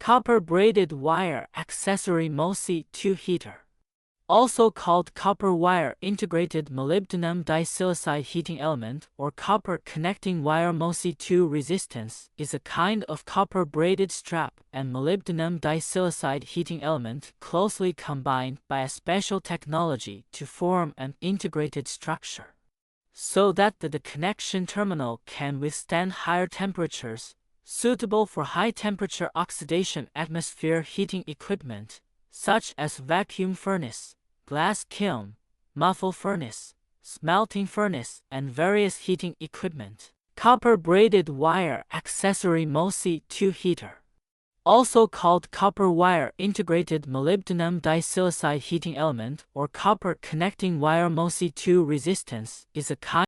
Copper braided wire accessory MOSI-2 heater. Also called copper wire integrated molybdenum disilicide heating element or copper connecting wire MOSI-2 resistance is a kind of copper braided strap and molybdenum disilicide heating element closely combined by a special technology to form an integrated structure, so that the connection terminal can withstand higher temperatures, suitable for high-temperature oxidation atmosphere heating equipment, such as vacuum furnace, glass kiln, muffle furnace, smelting furnace, and various heating equipment. Copper braided wire accessory MOSI-2 heater. Also called copper wire integrated molybdenum disilicide heating element or copper connecting wire MOSI-2 resistance is a kind